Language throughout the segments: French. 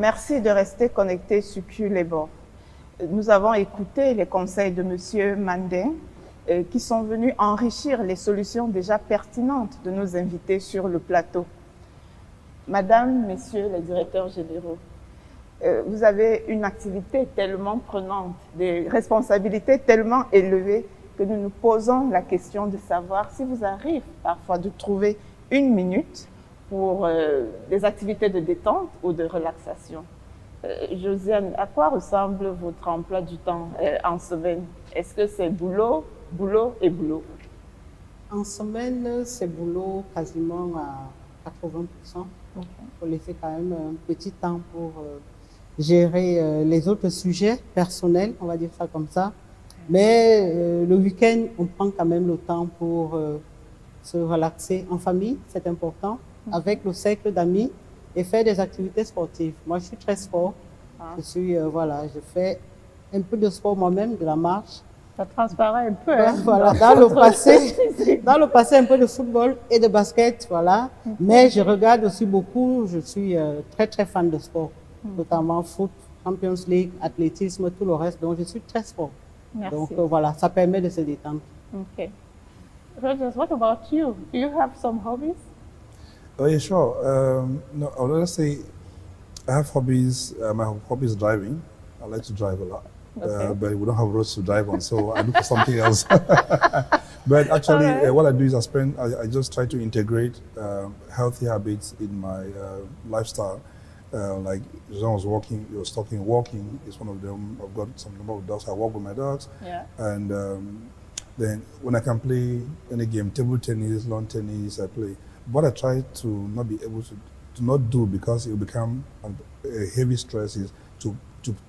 Merci de rester connecté sur Q-Labor. Nous avons écouté les conseils de M. Mandin qui sont venus enrichir les solutions déjà pertinentes de nos invités sur le plateau. Madame, Messieurs les directeurs généraux, vous avez une activité tellement prenante, des responsabilités tellement élevées que nous nous posons la question de savoir si vous arrive parfois de trouver une minute pour des activités de détente ou de relaxation. Josiane, à quoi ressemble votre emploi du temps en semaine? Est-ce que c'est boulot, boulot et boulot? En semaine, c'est boulot quasiment à 80%. Il faut laisser quand même un petit temps pour gérer les autres sujets personnels, on va dire ça comme ça. Mais le week-end, on prend quand même le temps pour se relaxer en famille, c'est important, avec le cercle d'amis et faire des activités sportives. Moi, je suis très sport. Je fais un peu de sport moi-même, de la marche. Ça transparaît un peu. Hein, voilà, dans le passé, un peu de football et de basket, voilà. Mais je regarde aussi beaucoup, je suis très, très fan de sport, notamment foot, Champions League, athlétisme, tout le reste. Donc, je suis très sport. Merci. Donc, voilà, ça permet de se détendre. Okay. Rogers, what about you? Do you have some hobbies? Oh, yeah, sure. No, I would rather say I have hobbies. My hobby is driving. I like to drive a lot. Okay. But we don't have roads to drive on, so I look for something else. But actually, All right. what I do is I just try to integrate healthy habits in my lifestyle. Like Jean was talking walking is one of them. I've got some number of dogs. I walk with my dogs. Yeah. And then when I can play any game, table tennis, lawn tennis, I play. What I try to not be able to not do because it will become a heavy stress is to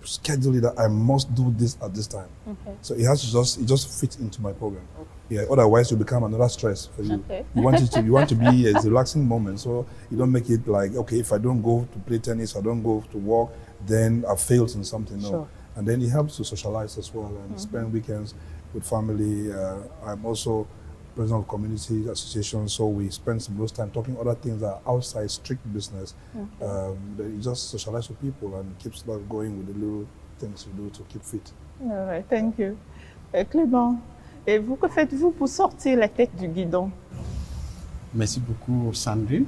schedule it that I must do this at this time. Okay. So it just fits into my program. Yeah. Otherwise, you become another stress for you. Okay. You want to be a relaxing moment, so you don't make it like, okay, if I don't go to play tennis, I don't go to walk, then I failed in something. No. Sure. And then it helps to socialize as well and spend weekends with family. I'm also president of community association, so we spend some of those time talking other things that are outside strict business. But you just socialize with people and keeps life going with the little things you do to keep fit. All right, thank you. Clément, et vous, que faites-vous pour sortir la tête du guidon? Merci beaucoup, Sandrine.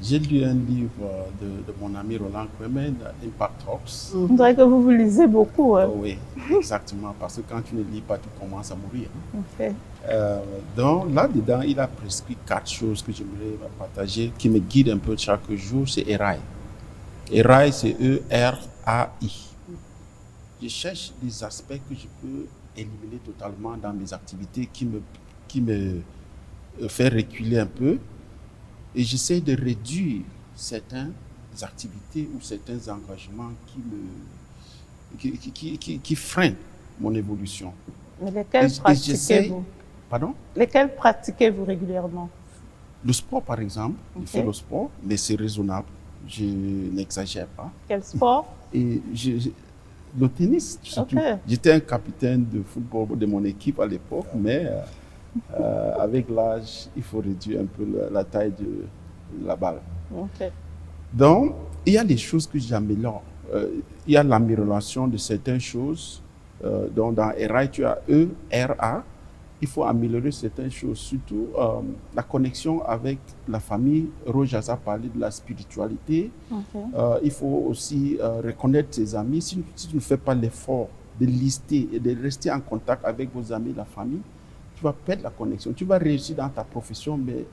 J'ai lu un livre de mon ami Roland Kremen, Impact Talks. On dirait que vous lisez beaucoup. Hein? Oui, exactement, parce que quand tu ne lis pas, tu commences à mourir. Okay. Donc là-dedans, il a prescrit 4 choses que j'aimerais partager, qui me guident un peu chaque jour, c'est ERAI. ERAI, c'est E-R-A-I. Je cherche des aspects que je peux éliminer totalement dans mes activités qui me fait reculer un peu. Et j'essaie de réduire certaines activités ou certains engagements qui freinent mon évolution. Mais lesquels pratiquez-vous? Pardon? Lesquels pratiquez-vous régulièrement? Le sport, par exemple. Okay. Je fais le sport, mais c'est raisonnable. Je n'exagère pas. Quel sport? Et le tennis, surtout. Okay. J'étais un capitaine de football de mon équipe à l'époque, mais avec l'âge, il faut réduire un peu la taille de la balle. Okay. Donc, il y a des choses que j'améliore. Il y a l'amélioration de certaines choses. Donc, dans ERA, tu as E-R-A. Il faut améliorer certaines choses, surtout la connexion avec la famille. Rojas a parlé de la spiritualité. Okay. Il faut aussi reconnaître ses amis. Si tu ne fais pas l'effort de lister et de rester en contact avec vos amis, la famille, tu vas perdre la connexion. Tu vas réussir dans ta profession, mais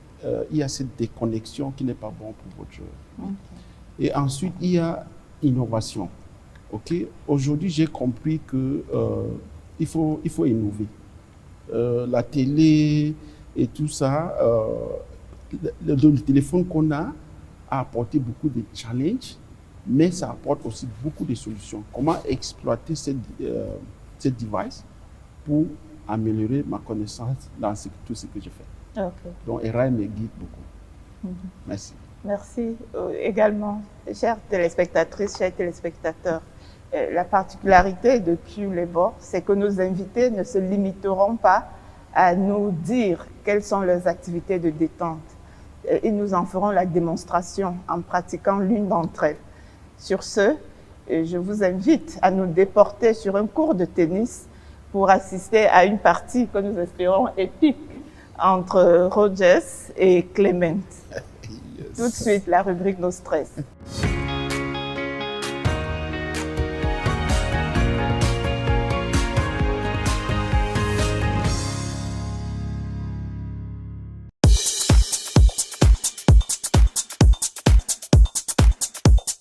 il y a cette déconnexion qui n'est pas bon pour votre jeu. Okay. Et ensuite, il y a innovation. Okay? Aujourd'hui, j'ai compris que il faut innover. La télé et tout ça, le téléphone qu'on a apporté beaucoup de challenges, mais ça apporte aussi beaucoup de solutions. Comment exploiter cette device pour améliorer ma connaissance dans tout ce que je fais. Okay. Donc, ERAI me guide beaucoup. Merci. Merci également, chères téléspectatrices, chers téléspectateurs. La particularité de Q-Labor, c'est que nos invités ne se limiteront pas à nous dire quelles sont leurs activités de détente. Ils nous en feront la démonstration en pratiquant l'une d'entre elles. Sur ce, je vous invite à nous déporter sur un cours de tennis pour assister à une partie que nous espérons épique entre Rogers et Clement. Yes. Tout de suite, la rubrique No Stress.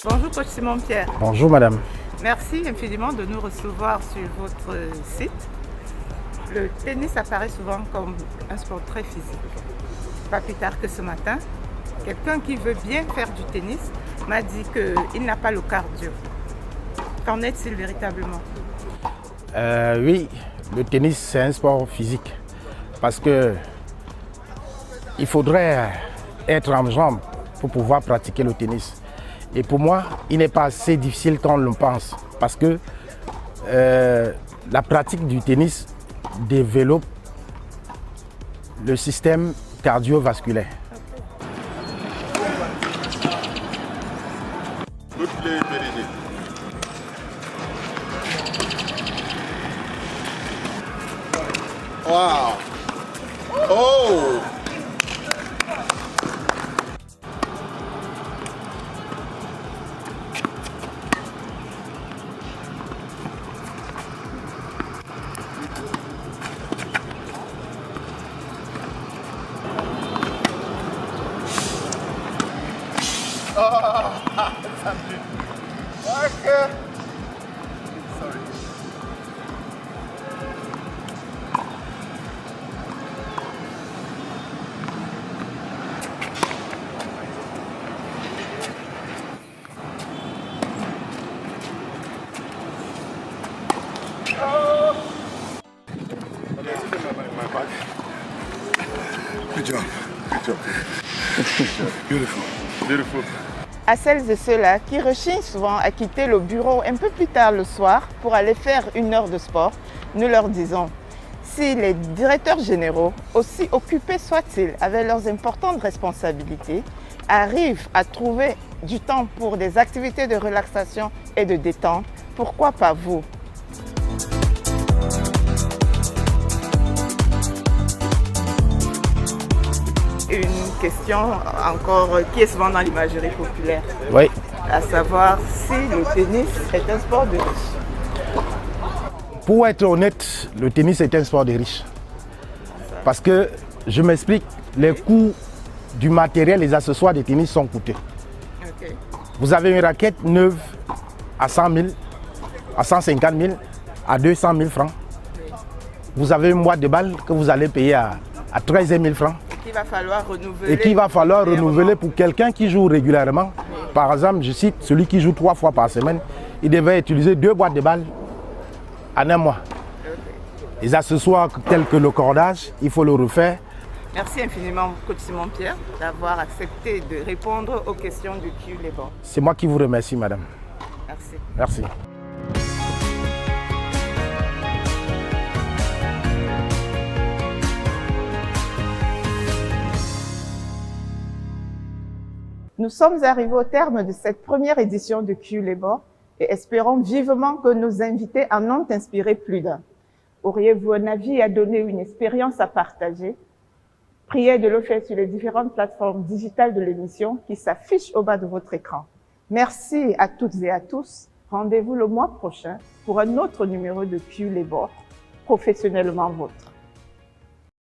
Bonjour coach Simon-Pierre. Bonjour madame. Merci infiniment de nous recevoir sur votre site. Le tennis apparaît souvent comme un sport très physique. Pas plus tard que ce matin, quelqu'un qui veut bien faire du tennis m'a dit qu'il n'a pas le cardio. Qu'en est-il véritablement? Oui, le tennis c'est un sport physique parce que il faudrait être en jambes pour pouvoir pratiquer le tennis. Et pour moi, il n'est pas assez difficile qu'on le pense parce que la pratique du tennis développe le système cardiovasculaire. Wow! Oh! Good job. Good job. Beautiful. Beautiful. À celles et ceux-là qui rechignent souvent à quitter le bureau un peu plus tard le soir pour aller faire une heure de sport, nous leur disons, si les directeurs généraux, aussi occupés soient-ils avec leurs importantes responsabilités, arrivent à trouver du temps pour des activités de relaxation et de détente, pourquoi pas vous? Une question encore qui est souvent dans l'imagerie populaire. Oui. À savoir si le tennis est un sport de riches. Pour être honnête, le tennis est un sport de riches. Parce que, je m'explique, les coûts du matériel, les accessoires de tennis sont coûteux. Okay. Vous avez une raquette neuve à 100 000, à 150 000, à 200 000 francs. Vous avez une boîte de balles que vous allez payer à 13 000 francs. Qu'il va falloir renouveler. Et qu'il va falloir renouveler pour quelqu'un qui joue régulièrement. Oui. Par exemple, je cite celui qui joue 3 fois par semaine, il devait utiliser 2 boîtes de balles en un mois. Okay. Les accessoires tels que le cordage, il faut le refaire. Merci infiniment, coach Simon-Pierre, d'avoir accepté de répondre aux questions du Q-Level. C'est moi qui vous remercie, madame. Merci. Merci. Nous sommes arrivés au terme de cette première édition de Q-Level et espérons vivement que nos invités en ont inspiré plus d'un. Auriez-vous un avis à donner, une expérience à partager? Priez de le faire sur les différentes plateformes digitales de l'émission qui s'affichent au bas de votre écran. Merci à toutes et à tous. Rendez-vous le mois prochain pour un autre numéro de Q-Level, professionnellement vôtre.